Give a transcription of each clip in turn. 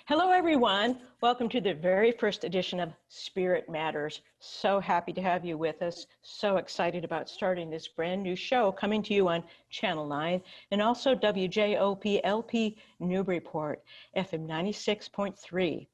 Hello, everyone. Welcome to the very first edition of Spirit Matters. So happy to have you with us. So excited about starting this brand new show coming to you on Channel 9 and also WJOP LP Newburyport, FM 96.3.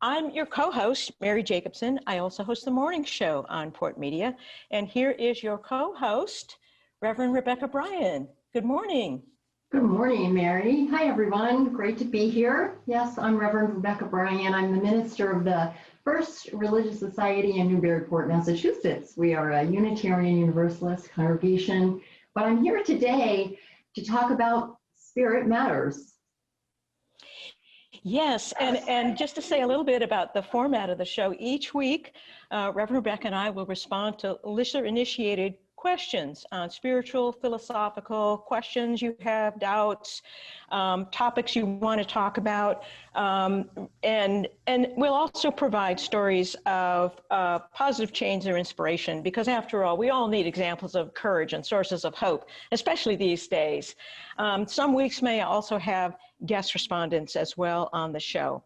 I'm your co-host, Mary Jacobsen. I also host the morning show on Port Media. And here is your co-host, Reverend Rebecca Bryan. Good morning. Good morning, Mary. Hi, everyone. Great to be here. Yes, I'm Reverend Rebecca Bryan. I'm the minister of the First Religious Society in Newburyport, Massachusetts. We are a Unitarian Universalist congregation, but I'm here today to talk about Spirit Matters. Yes, and just to say a little bit about the format of the show, each week, Reverend Rebecca and I will respond to listener-initiated questions on spiritual, philosophical questions you have, doubts, topics you want to talk about, and we'll also provide stories of positive change or inspiration, because after all, we all need examples of courage and sources of hope, especially these days. Some weeks may also have guest respondents as well on the show.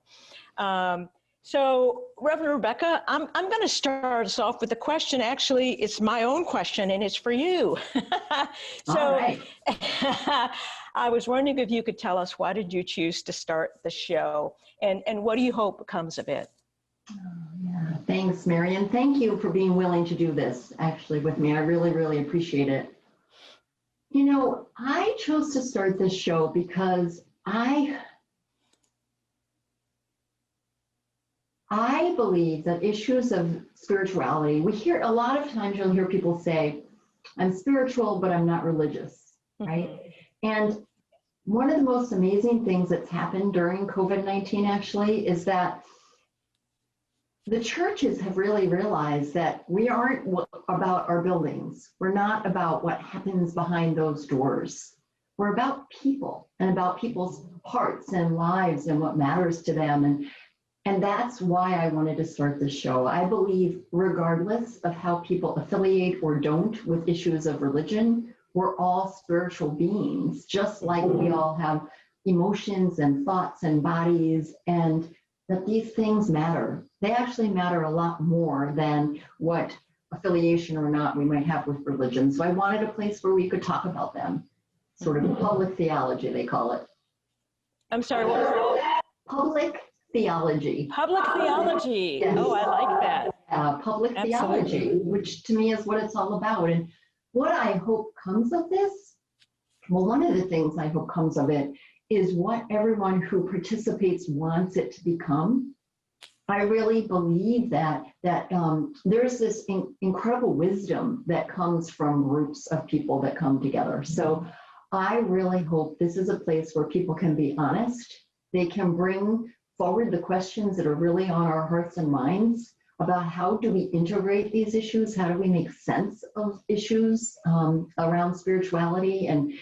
So, Reverend Rebecca, I'm going to start us off with a question. Actually, it's my own question, and it's for you. So, all right. I was wondering if you could tell us, why did you choose to start the show, and what do you hope comes of it? Oh, yeah. Thanks, Mary, and thank you for being willing to do this, actually, with me. I really, really appreciate it. You know, I chose to start this show because I believe that issues of spirituality, we hear a lot of times, you'll hear people say, I'm spiritual, but I'm not religious, right? Mm-hmm. And one of the most amazing things that's happened during COVID-19 actually is that the churches have really realized that we aren't about our buildings. We're not about what happens behind those doors. We're about people and about people's hearts and lives and what matters to them. And that's why I wanted to start this show. I believe regardless of how people affiliate or don't with issues of religion, we're all spiritual beings, just like we all have emotions and thoughts and bodies, and that these things matter. They actually matter a lot more than what affiliation or not we might have with religion. So I wanted a place where we could talk about them, sort of public theology, they call it. I'm sorry, what was that? Public theology. Public theology. Yes. Oh, I like that. Public Absolutely. theology, which to me is what it's all about. And what I hope comes of this, well, one of the things I hope comes of it is what everyone who participates wants it to become. I really believe that there's this incredible wisdom that comes from groups of people that come together. So I really hope this is a place where people can be honest. They can bring forward the questions that are really on our hearts and minds about how do we integrate these issues, how do we make sense of issues around spirituality, and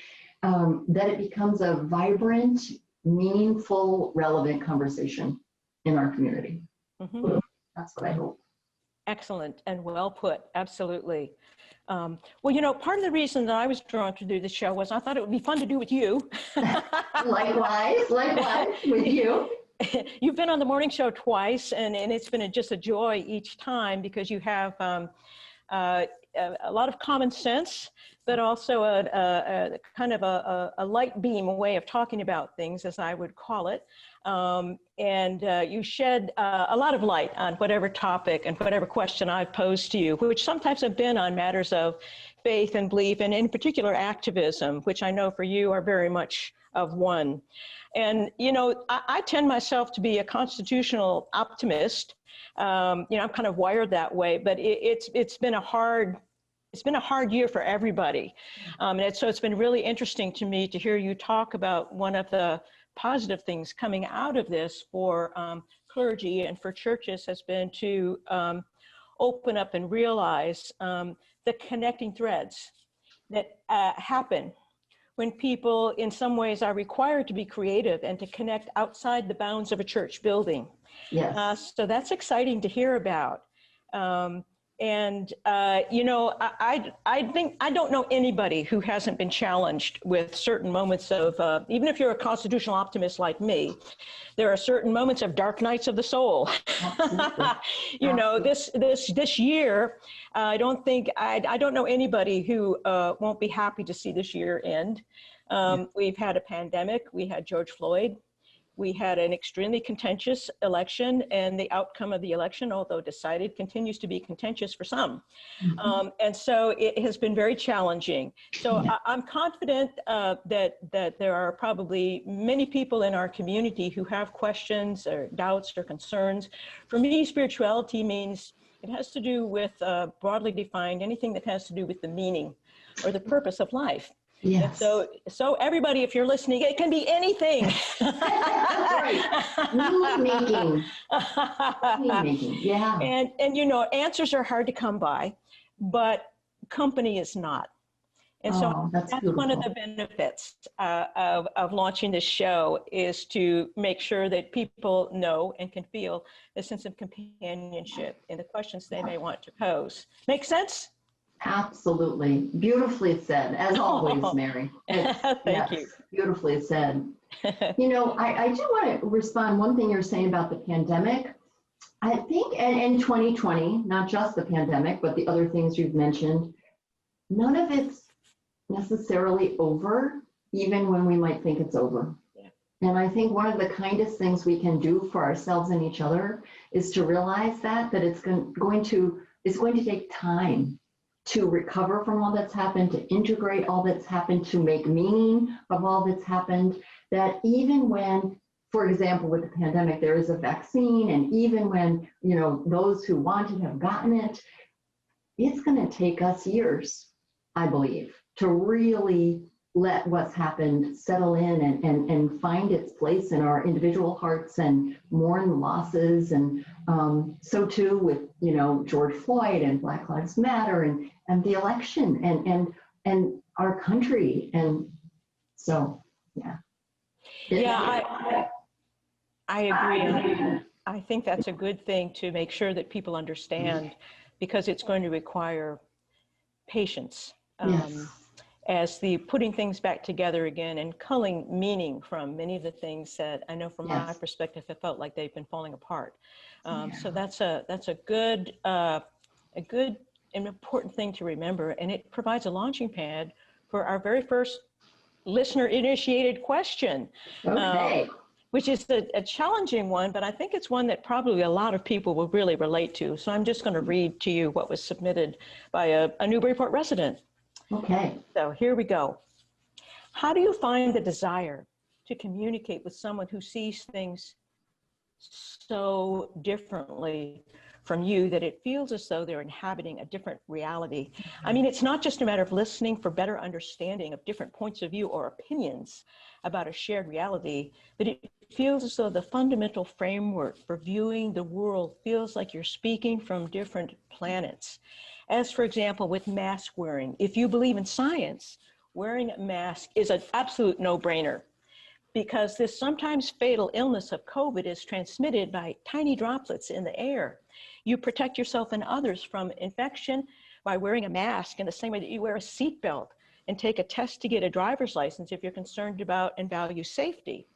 that it becomes a vibrant, meaningful, relevant conversation in our community. Mm-hmm. That's what I hope. Excellent and well put, absolutely. Well, you know, part of the reason that I was drawn to do this show was I thought it would be fun to do with you. Likewise, with you. You've been on the morning show twice, and it's been just a joy each time, because you have a lot of common sense, but also a kind of a light beam, a way of talking about things, as I would call it. And you shed a lot of light on whatever topic and whatever question I've posed to you, which sometimes have been on matters of faith and belief, and in particular activism, which I know for you are very much of one. And, you know, I tend myself to be a constitutional optimist. You know, I'm kind of wired that way, but it's been a hard year for everybody. And so it's been really interesting to me to hear you talk about one of the positive things coming out of this for clergy and for churches has been to open up and realize the connecting threads that happen when people in some ways are required to be creative and to connect outside the bounds of a church building. Yes. So that's exciting to hear about. And, you know, I think, I don't know anybody who hasn't been challenged with certain moments of, even if you're a constitutional optimist like me, there are certain moments of dark nights of the soul. You know, this year, I don't think, I don't know anybody who won't be happy to see this year end. We've had a pandemic, we had George Floyd. We had an extremely contentious election, and the outcome of the election, although decided, continues to be contentious for some. And so it has been very challenging. So I'm confident that there are probably many people in our community who have questions or doubts or concerns. For me, spirituality means it has to do with, broadly defined, anything that has to do with the meaning or the purpose of life. Yes. And so everybody, if you're listening, it can be anything. Meaning making. Yeah. And you know, answers are hard to come by, but company is not. And so that's one of the benefits of launching this show, is to make sure that people know and can feel a sense of companionship in the questions they may want to pose. Make sense? Absolutely. Beautifully said, as always, Mary. Thank you. Beautifully said. You know, I do want to respond one thing you're saying about the pandemic. I think in 2020, not just the pandemic, but the other things you've mentioned, none of it's necessarily over, even when we might think it's over. And I think one of the kindest things we can do for ourselves and each other is to realize that it's going to take time to recover from all that's happened, to integrate all that's happened, to make meaning of all that's happened, that even when, for example, with the pandemic, there is a vaccine, and even when, you know, those who want it have gotten it, it's going to take us years, I believe, to really let what's happened settle in and find its place in our individual hearts and mourn the losses. And so too with, you know, George Floyd and Black Lives Matter and the election and our country. And so, yeah. I agree. I think that's a good thing to make sure that people understand, because it's going to require patience. As the putting things back together again and culling meaning from many of the things that I know from my perspective have felt like they've been falling apart. So that's a good and important thing to remember, and it provides a launching pad for our very first listener-initiated question, which is a challenging one, but I think it's one that probably a lot of people will really relate to. So I'm just going to read to you what was submitted by a Newburyport resident. Okay. So here we go. How do you find the desire to communicate with someone who sees things so differently from you that it feels as though they're inhabiting a different reality? I mean, it's not just a matter of listening for better understanding of different points of view or opinions about a shared reality, but it feels as though the fundamental framework for viewing the world feels like you're speaking from different planets. As for example, with mask wearing, if you believe in science, wearing a mask is an absolute no-brainer, because this sometimes fatal illness of COVID is transmitted by tiny droplets in the air. You protect yourself and others from infection by wearing a mask in the same way that you wear a seatbelt and take a test to get a driver's license if you're concerned about and value safety.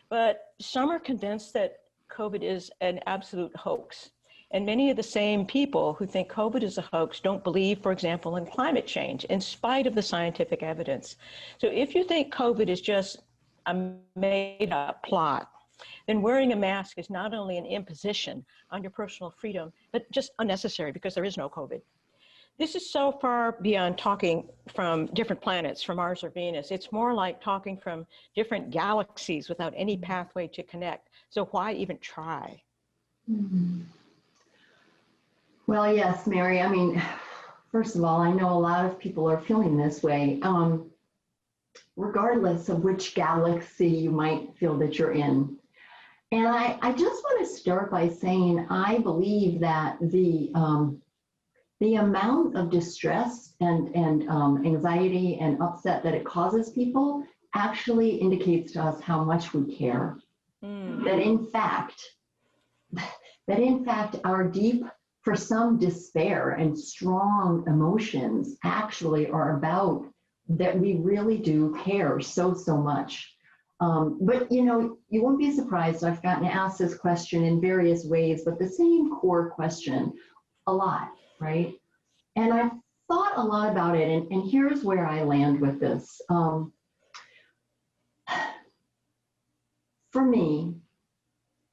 But some are convinced that COVID is an absolute hoax. And many of the same people who think COVID is a hoax don't believe, for example, in climate change, in spite of the scientific evidence. So if you think COVID is just a made-up plot, then wearing a mask is not only an imposition on your personal freedom, but just unnecessary, because there is no COVID. This is so far beyond talking from different planets, from Mars or Venus. It's more like talking from different galaxies without any pathway to connect. So why even try? Mm-hmm. Well, yes, Mary. I mean, first of all, I know a lot of people are feeling this way, regardless of which galaxy you might feel that you're in. And I just want to start by saying I believe that the amount of distress and anxiety and upset that it causes people actually indicates to us how much we care. That in fact, our deep for some, despair and strong emotions actually are about that we really do care so much. But you know, you won't be surprised, I've gotten asked this question in various ways, but the same core question a lot, right? And I've thought a lot about it, and here's where I land with this. For me,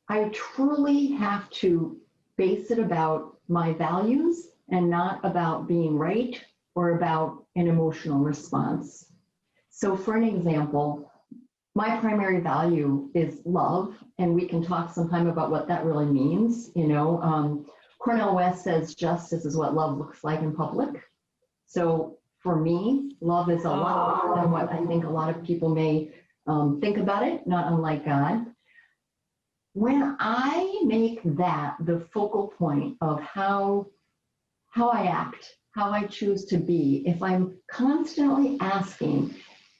I truly have to base it about my values and not about being right or about an emotional response. So for an example, my primary value is love, and we can talk sometime about what that really means. You know, Cornel West says justice is what love looks like in public. So for me, love is a lot more than what I think a lot of people may think about it, not unlike God. When I make that the focal point of how I act, how I choose to be, if I'm constantly asking,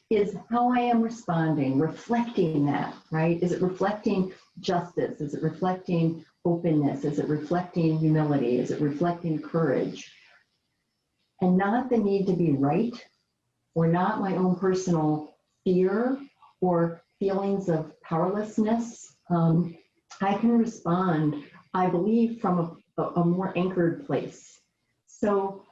is how I am responding, reflecting that, right? Is it reflecting justice? Is it reflecting openness? Is it reflecting humility? Is it reflecting courage? And not the need to be right, or not my own personal fear or feelings of powerlessness. I can respond, I believe, from a more anchored place. So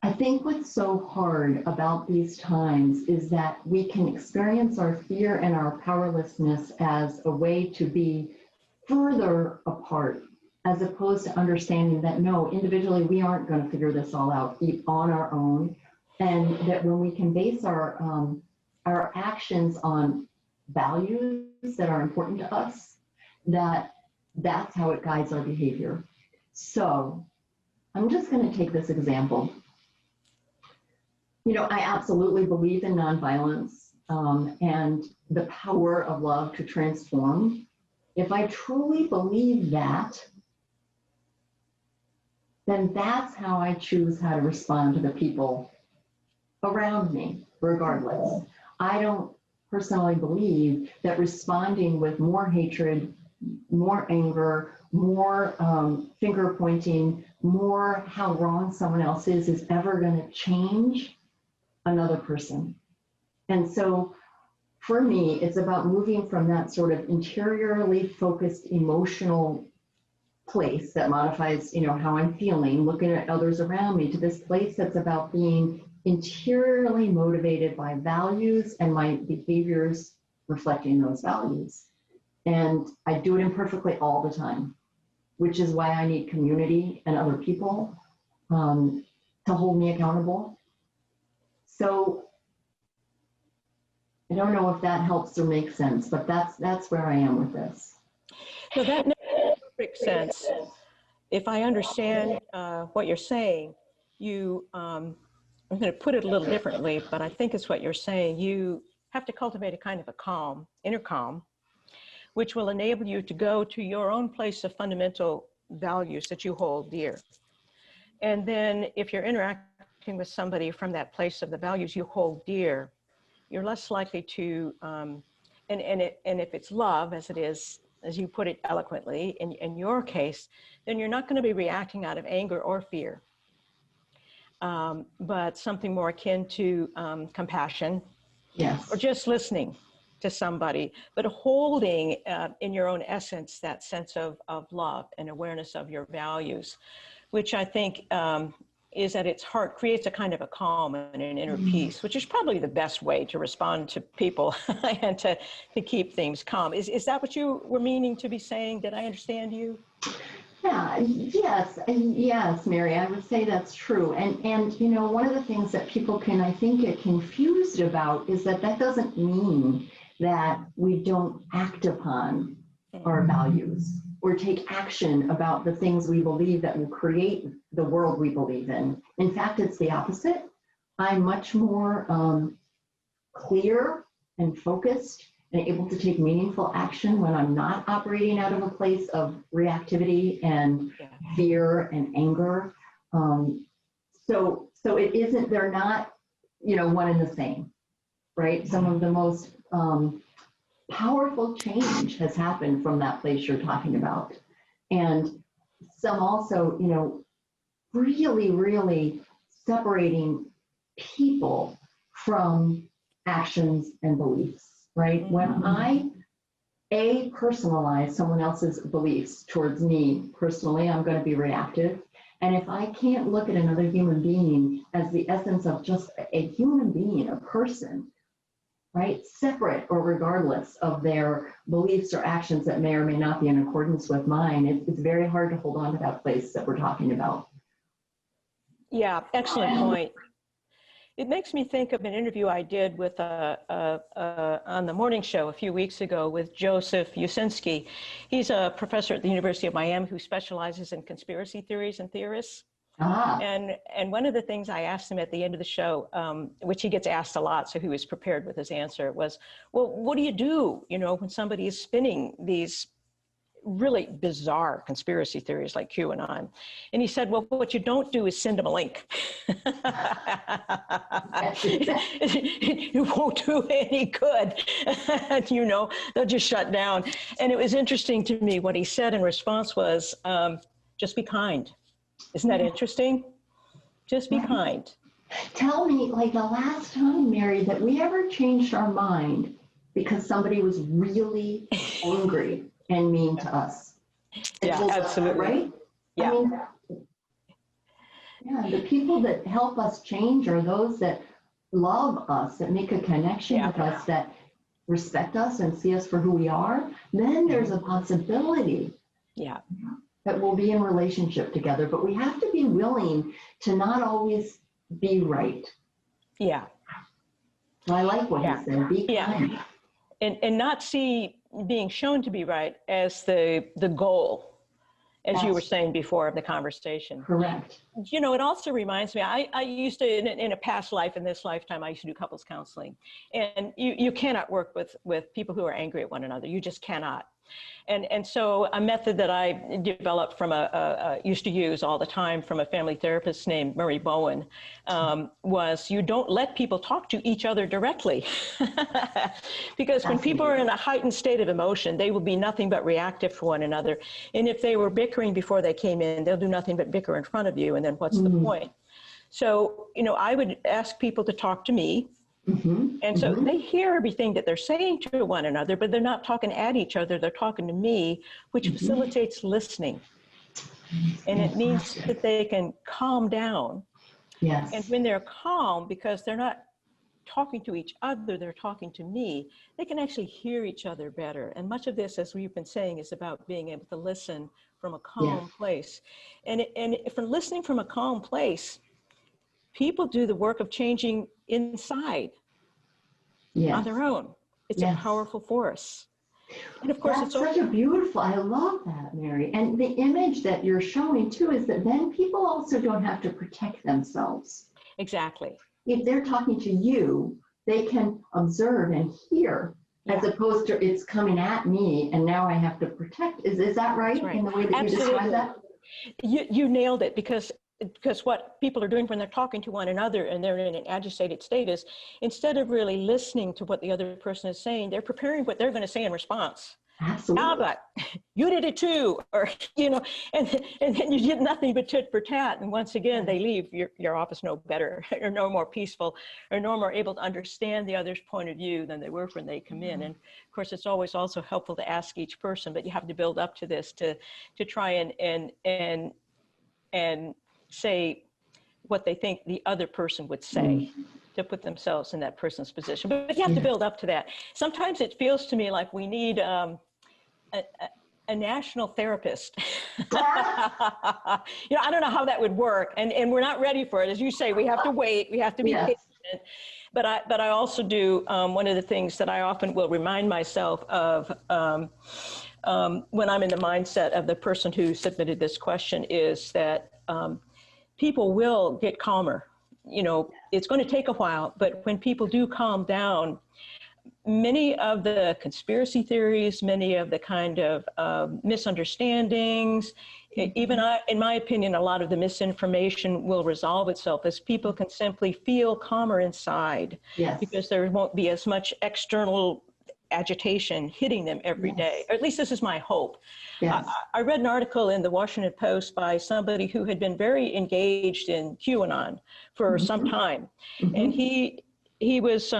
I think what's so hard about these times is that we can experience our fear and our powerlessness as a way to be further apart, as opposed to understanding that no, individually, we aren't going to figure this all out on our own. And that when we can base our actions on values that are important to us, that's how it guides our behavior. So I'm just going to take this example. You know, I absolutely believe in nonviolence and the power of love to transform. If I truly believe that, then that's how I choose how to respond to the people around me, regardless. I don't personally believe that responding with more hatred, more anger, more finger pointing, more how wrong someone else is ever going to change another person. And so for me, it's about moving from that sort of interiorly focused emotional place that modifies, you know, how I'm feeling, looking at others around me, to this place that's about being interiorly motivated by values and my behaviors reflecting those values. And I do it imperfectly all the time, which is why I need community and other people to hold me accountable. So I don't know if that helps or makes sense, but that's where I am with this. So that makes perfect sense. If I understand what you're saying, I'm going to put it a little differently, but I think it's what you're saying. You have to cultivate a kind of a calm, inner calm, which will enable you to go to your own place of fundamental values that you hold dear. And then if you're interacting with somebody from that place of the values you hold dear, you're less likely to, and if it's love, as it is, as you put it eloquently, in your case, then you're not going to be reacting out of anger or fear, but something more akin to compassion, Yes, or just listening to somebody, but holding in your own essence that sense of love and awareness of your values, which I think is at its heart creates a kind of a calm and an inner peace, which is probably the best way to respond to people and to keep things calm. Is that what you were meaning to be saying? Did I understand you? Yeah, yes, Mary, I would say that's true. And you know, one of the things that people can, I think, get confused about is that doesn't mean that we don't act upon our values or take action about the things we believe that will create the world we believe in. In fact, it's the opposite. I'm much more clear and focused and able to take meaningful action when I'm not operating out of a place of reactivity and fear and anger. So it isn't, they're not, you know, one and the same, right? Some of the most powerful change has happened from that place you're talking about. And some also, really, really separating people from actions and beliefs, right? When I personalize someone else's beliefs towards me personally, I'm going to be reactive. And if I can't look at another human being as the essence of just a human being, a person, right, separate or regardless of their beliefs or actions that may or may not be in accordance with mine, it's very hard to hold on to that place that we're talking about. Yeah, excellent point. It makes me think of an interview I did with on the morning show a few weeks ago with Joseph Usinski. He's a professor at the University of Miami who specializes in conspiracy theories and theorists. And one of the things I asked him at the end of the show, which he gets asked a lot, so he was prepared with his answer, was, well, what do you do, when somebody is spinning these really bizarre conspiracy theories like QAnon? And he said, well, what you don't do is send them a link. It won't do any good. They'll just shut down. And it was interesting to me what he said in response was, just be kind. Isn't that interesting? Just be kind. Tell me, like the last time, Mary, that we ever changed our mind because somebody was really angry and mean to us. Yeah, absolutely. Right? Yeah. I mean, the people that help us change are those that love us, that make a connection with us, that respect us and see us for who we are. Then there's a possibility that we'll be in relationship together, but we have to be willing to not always be right. Yeah. So I like what he said, be kind. And not see being shown to be right as the goal, as you were saying before of the conversation. Correct. It also reminds me, I used to, in a past life, in this lifetime, I used to do couples counseling. And you cannot work with people who are angry at one another. You just cannot. And so a method that I developed from used to use all the time from a family therapist named Murray Bowen was you don't let people talk to each other directly. Because when people are in a heightened state of emotion, they will be nothing but reactive to one another. And if they were bickering before they came in, they'll do nothing but bicker in front of you. And then what's the point? So, I would ask people to talk to me. And so they hear everything that they're saying to one another, but they're not talking at each other. They're talking to me, which facilitates listening. And it means that they can calm down. Yes. And when they're calm, because they're not talking to each other, they're talking to me, they can actually hear each other better. And much of this, as we've been saying, is about being able to listen from a calm place. And from listening from a calm place, people do the work of changing inside on their own. It's a powerful force. And of course, that's such a beautiful, I love that, Mary. And the image that you're showing too is that then people also don't have to protect themselves. Exactly. If they're talking to you, they can observe and hear as opposed to it's coming at me and now I have to protect. Is that right? In the way that you describe that? You nailed it, because what people are doing when they're talking to one another and they're in an agitated state is, instead of really listening to what the other person is saying, they're preparing what they're going to say in response. Absolutely. How about, you did it too, or, and then you did nothing but tit for tat. And once again, they leave your office no better, or no more peaceful, or no more able to understand the other's point of view than they were when they come in. And of course, it's always also helpful to ask each person, but you have to build up to this to try and say what they think the other person would say, to put themselves in that person's position. But you have to build up to that. Sometimes it feels to me like we need a national therapist. I don't know how that would work. And we're not ready for it. As you say, we have to wait. We have to be patient. But I also do, one of the things that I often will remind myself of when I'm in the mindset of the person who submitted this question is that people will get calmer. It's going to take a while, but when people do calm down, many of the conspiracy theories, many of the kind of misunderstandings, even in my opinion, a lot of the misinformation will resolve itself as people can simply feel calmer inside, because there won't be as much external agitation hitting them every day. Or at least this is my hope. Yes. I read an article in the Washington Post by somebody who had been very engaged in QAnon for some time. And he was,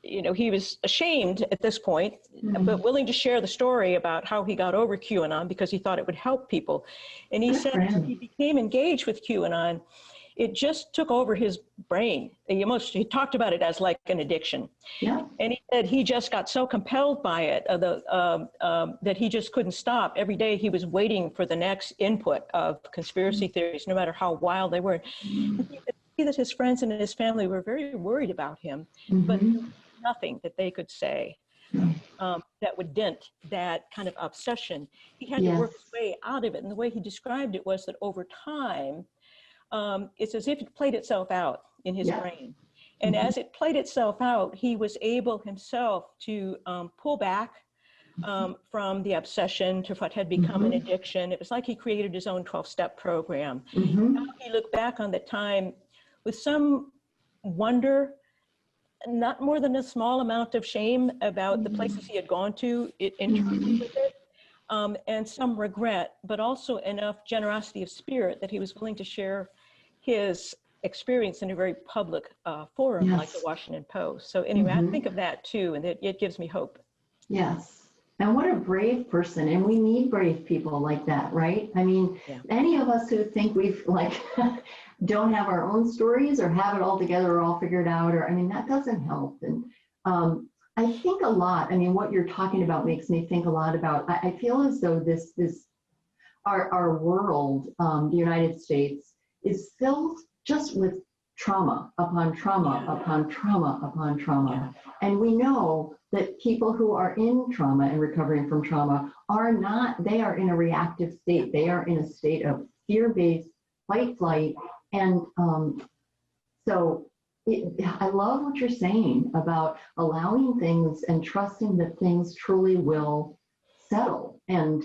he was ashamed at this point, but willing to share the story about how he got over QAnon because he thought it would help people. And he said when he became engaged with QAnon, it just took over his brain. He talked about it as like an addiction. Yeah. And he said he just got so compelled by it that he just couldn't stop. Every day he was waiting for the next input of conspiracy theories, no matter how wild they were. And he could see that his friends and his family were very worried about him, but nothing that they could say that would dent that kind of obsession. He had to work his way out of it. And the way he described it was that over time, it's as if it played itself out in his brain. And as it played itself out, he was able himself to pull back from the obsession to what had become an addiction. It was like he created his own 12-step program. Now he looked back on the time with some wonder, not more than a small amount of shame about the places he had gone to internally with it. And some regret, but also enough generosity of spirit that he was willing to share his experience in a very public forum like the Washington Post. So anyway, I think of that too, and it gives me hope. Yes. And what a brave person. And we need brave people like that, right? I mean, any of us who think we've don't have our own stories or have it all together or all figured out, that doesn't help. And I think a lot, what you're talking about makes me think a lot about, I feel as though our world, the United States, is filled just with trauma upon trauma upon trauma upon trauma. And we know that people who are in trauma and recovering from trauma they are in a reactive state. They are in a state of fear-based fight, flight. And I love what you're saying about allowing things and trusting that things truly will settle. And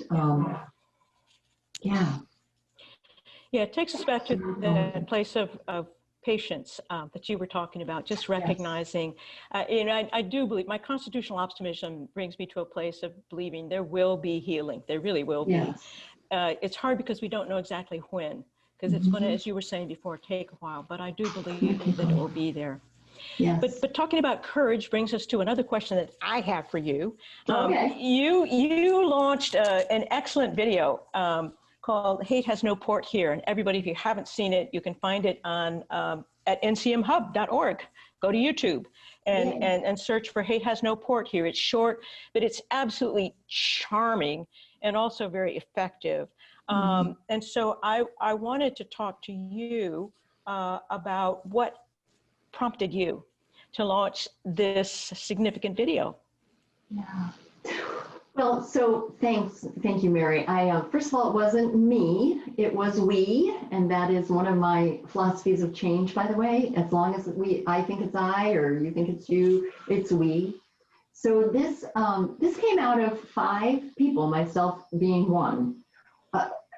it takes us back to that place of patience that you were talking about, just recognizing, I do believe, my constitutional optimism brings me to a place of believing there will be healing. There really will be. It's hard because we don't know exactly when, because it's going to, as you were saying before, take a while, but I do believe that it will be there. Yes. But talking about courage brings us to another question that I have for you. You launched an excellent video called Hate Has No Port Here. And everybody, if you haven't seen it, you can find it on at ncmhub.org. Go to YouTube and search for Hate Has No Port Here. It's short, but it's absolutely charming and also very effective. And so I wanted to talk to you about what prompted you to launch this significant video. Yeah. Well, so thank you, Mary. First of all, it wasn't me, it was we, and that is one of my philosophies of change, by the way. As long as I think it's I, or you think it's you, it's we. So this came out of 5 people, myself being one,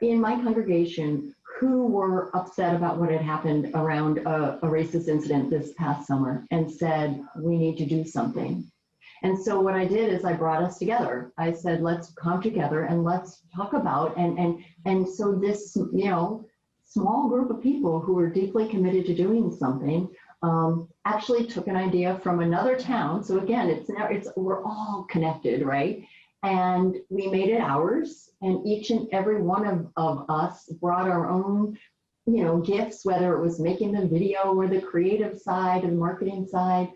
in my congregation who were upset about what had happened around a racist incident this past summer and said, we need to do something. And so what I did is I brought us together. I said, let's come together and let's talk about, and so this, small group of people who were deeply committed to doing something actually took an idea from another town. So again, we're all connected, right? And we made it ours, and each and every one of us brought our own, gifts, whether it was making the video or the creative side and marketing side.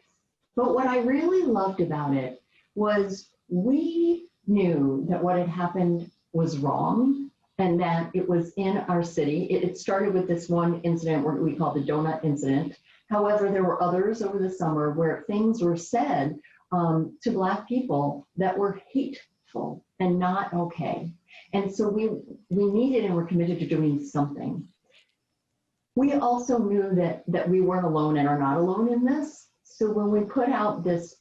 But what I really loved about it was we knew that what had happened was wrong and that it was in our city. It started with this one incident what we call the donut incident. However, there were others over the summer where things were said to Black people that were hateful and not okay. And so we needed and were committed to doing something. We also knew that we weren't alone and are not alone in this. So when we put out this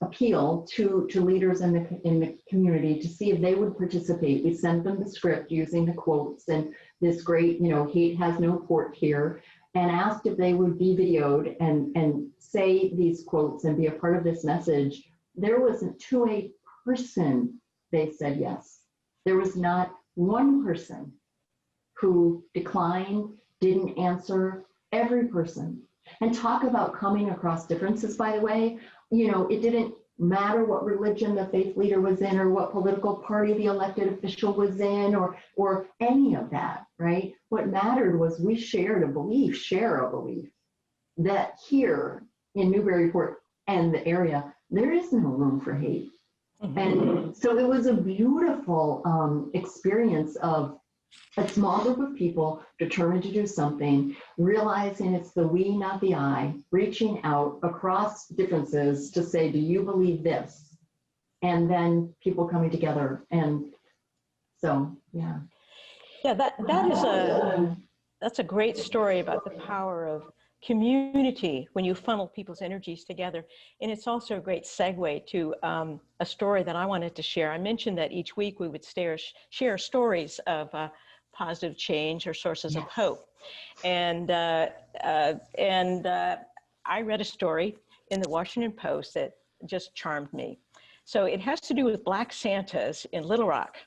appeal to leaders in the community to see if they would participate, we sent them the script using the quotes and this great, hate has no port here, and asked if they would be videoed and say these quotes and be a part of this message there wasn't to a person they said yes. There was not one person who declined, didn't answer, every person. And talk about coming across differences, by the way, you know, it didn't matter what religion the faith leader was in or what political party the elected official was in or any of that, right? What mattered was we share a belief that here in Newburyport and the area, there is no room for hate. And so it was a beautiful experience of a small group of people determined to do something, realizing it's the we, not the I, reaching out across differences to say, do you believe this? And then people coming together. And so, yeah. Yeah, that's a great story about the power of community when you funnel people's energies together. And it's also a great segue to a story that I wanted to share. I mentioned that each week we would share stories of positive change or sources of hope. And I read a story in the Washington Post that just charmed me. So it has to do with Black Santas in Little Rock.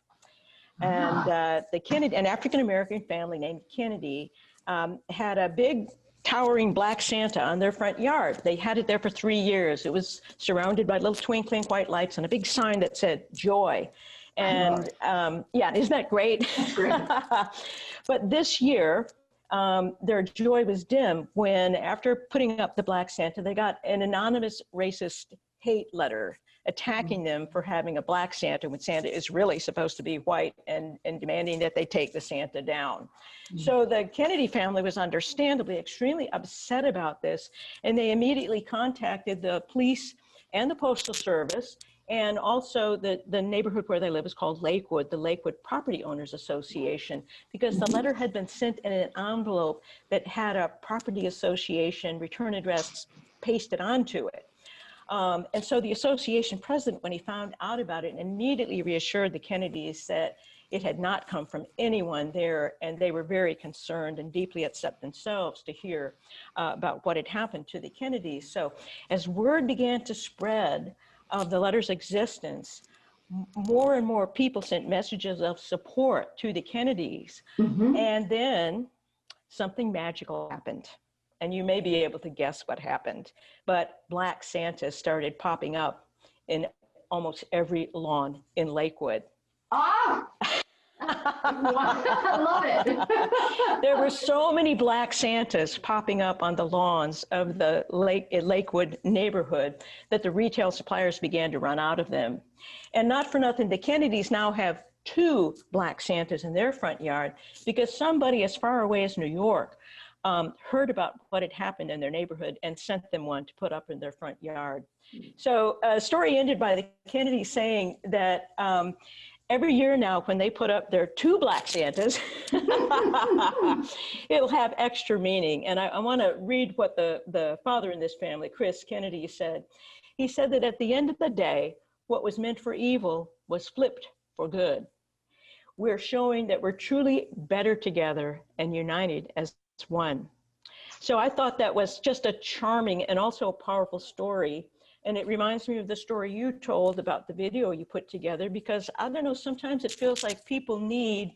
And an African-American family named Kennedy had a big towering black Santa on their front yard. They had it there for 3 years. It was surrounded by little twinkling white lights and a big sign that said joy. And yeah, isn't that great? That's great. But this year, their joy was dim when, after putting up the Black Santa, they got an anonymous racist hate letter attacking them for having a Black Santa when Santa is really supposed to be white, and demanding that they take the Santa down. So the Kennedy family was understandably extremely upset about this, and they immediately contacted the police and the Postal Service. And also the neighborhood where they live is called Lakewood, the Lakewood Property Owners Association, because the letter had been sent in an envelope that had a property association return address pasted onto it. And so the association president, when he found out about it, immediately reassured the Kennedys that it had not come from anyone there, and they were very concerned and deeply upset themselves to hear about what had happened to the Kennedys. So as word began to spread of the letter's existence, more and more people sent messages of support to the Kennedys. And then something magical happened. And you may be able to guess what happened, but Black Santas started popping up in almost every lawn in Lakewood. Ah! I love it. There were so many Black Santas popping up on the lawns of the Lakewood neighborhood that the retail suppliers began to run out of them. And not for nothing, the Kennedys now have 2 Black Santas in their front yard because somebody as far away as New York heard about what had happened in their neighborhood and sent them one to put up in their front yard. So a story ended by the Kennedys saying that every year now, when they put up their 2 Black Santas, it'll have extra meaning. And I want to read what the father in this family, Chris Kennedy, said. He said that at the end of the day, what was meant for evil was flipped for good. We're showing that we're truly better together and united as one. So I thought that was just a charming and also a powerful story. And it reminds me of the story you told about the video you put together, because I don't know, sometimes it feels like people need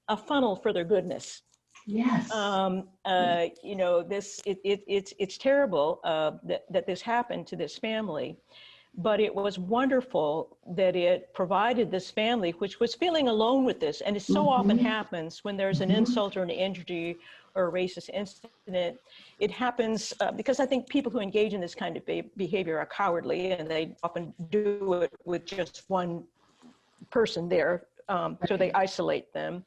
a funnel for their goodness. Yes. You know, it's terrible that this happened to this family, but it was wonderful that it provided this family, which was feeling alone with this. And it so often happens when there's an insult or an injury or a racist incident. It happens because I think people who engage in this kind of behavior are cowardly, and they often do it with just one person there, so they isolate them.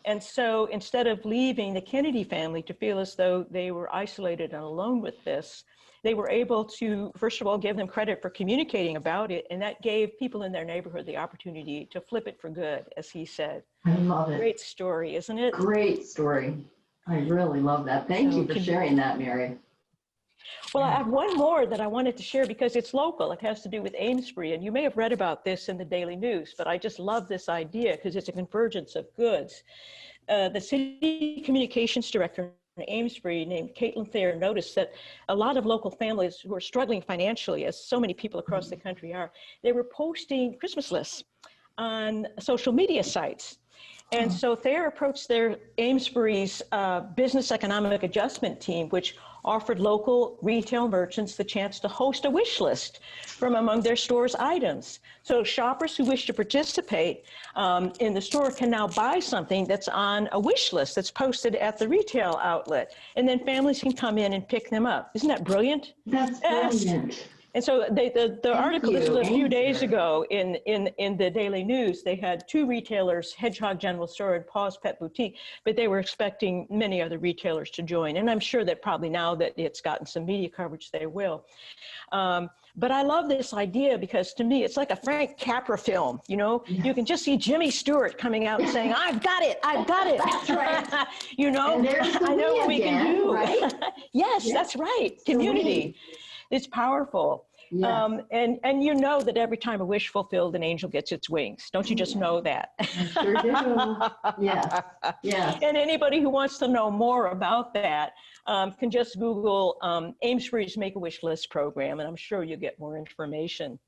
And so instead of leaving the Kennedy family to feel as though they were isolated and alone with this, they were able to, first of all, give them credit for communicating about it, and that gave people in their neighborhood the opportunity to flip it for good, as he said. I love it. Great story, isn't it? Great story. I really love that. Thank you for sharing that, Mary. Well, I have one more that I wanted to share because it's local. It has to do with Amesbury, and you may have read about this in the Daily News, but I just love this idea because it's a convergence of goods. The city communications director Amesbury named Caitlin Thayer noticed that a lot of local families who are struggling financially, as so many people across the country are, they were posting Christmas lists on social media sites. And so Thayer approached their Amesbury's business economic adjustment team, which offered local retail merchants the chance to host a wish list from among their store's items. So shoppers who wish to participate in the store can now buy something that's on a wish list that's posted at the retail outlet. And then families can come in and pick them up. Isn't that brilliant? That's brilliant. And so the article, this was a few days ago in the Daily News, they had two retailers, Hedgehog General Store and Paws Pet Boutique, but they were expecting many other retailers to join. And I'm sure that probably now that it's gotten some media coverage, they will. But I love this idea because to me, it's like a Frank Capra film, you know? Yes. You can just see Jimmy Stewart coming out and saying, I've got it, I've got it. That's right. You know, I know what we can do. Right? Yes, that's right, community. It's powerful. Yes. And you know that every time a wish fulfilled, an angel gets its wings. Don't you just know that? I sure do. Yes. Yes. And anybody who wants to know more about that can just Google Amesbury's Make-A-Wish List program, and I'm sure you'll get more information.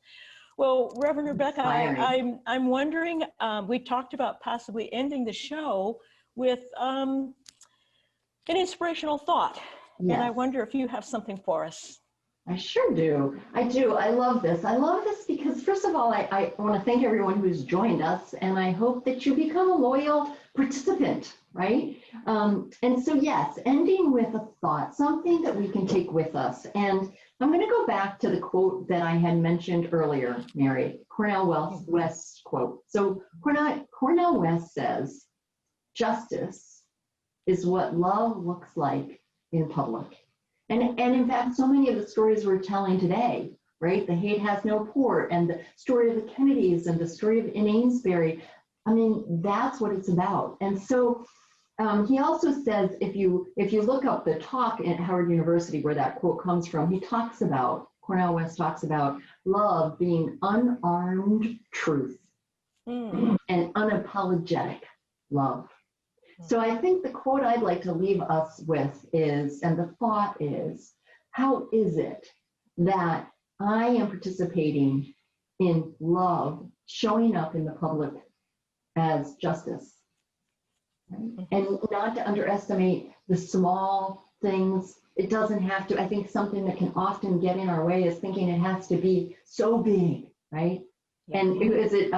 Well, Reverend Rebecca, I'm wondering, we talked about possibly ending the show with an inspirational thought. Yes. And I wonder if you have something for us. I sure do. I do. I love this. I love this because, first of all, I want to thank everyone who's joined us, and I hope that you become a loyal participant, right? And so, yes, ending with a thought, something that we can take with us. And I'm going to go back to the quote that I had mentioned earlier, Mary, Cornel West's quote. So Cornel West says, justice is what love looks like in public. And in fact, so many of the stories we're telling today, right? The hate has no port, and the story of the Kennedys and the story of in Amesbury, I mean, that's what it's about. And so he also says, if you look up the talk at Howard University where that quote comes from, Cornel West talks about love being unarmed truth and unapologetic love. So I think the quote I'd like to leave us with is, and the thought is, how is it that I am participating in love, showing up in the public as justice? Right? And not to underestimate the small things. It doesn't have to, I think something that can often get in our way is thinking it has to be so big, right? Yeah. And is it,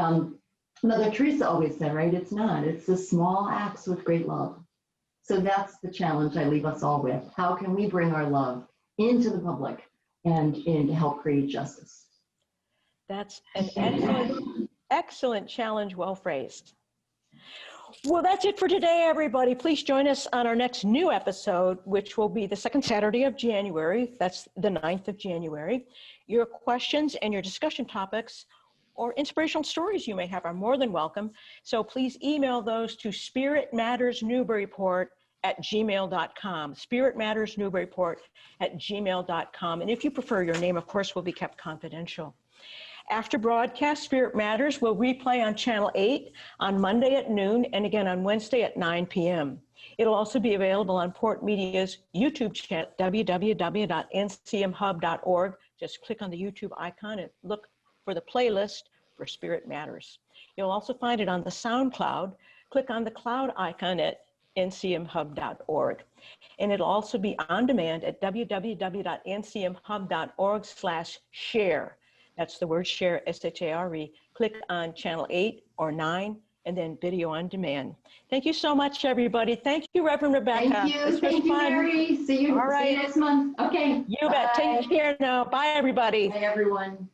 Mother Teresa always said, right? It's not. It's the small acts with great love. So that's the challenge I leave us all with. How can we bring our love into the public and to help create justice? That's an excellent challenge, well phrased. Well, that's it for today, everybody. Please join us on our next new episode, which will be the second Saturday of January. That's the 9th of January. Your questions and your discussion topics or inspirational stories you may have are more than welcome. So please email those to spiritmattersnewburyport@gmail.com, spiritmattersnewburyport@gmail.com. And if you prefer, your name, of course, will be kept confidential. After broadcast, Spirit Matters will replay on Channel 8 on Monday at noon and again on Wednesday at 9 p.m. It'll also be available on Port Media's YouTube channel, www.ncmhub.org. Just click on the YouTube icon and look for the playlist for Spirit Matters. You'll also find it on the SoundCloud. Click on the cloud icon at ncmhub.org. And it'll also be on demand at www.ncmhub.org/share. That's the word share, S-H-A-R-E. Click on channel 8 or 9 and then video on demand. Thank you so much, everybody. Thank you, Reverend Rebecca. Thank you. Thank you, Mary. See you next month. Okay. You bet. Take care now. Bye, everybody. Bye, everyone.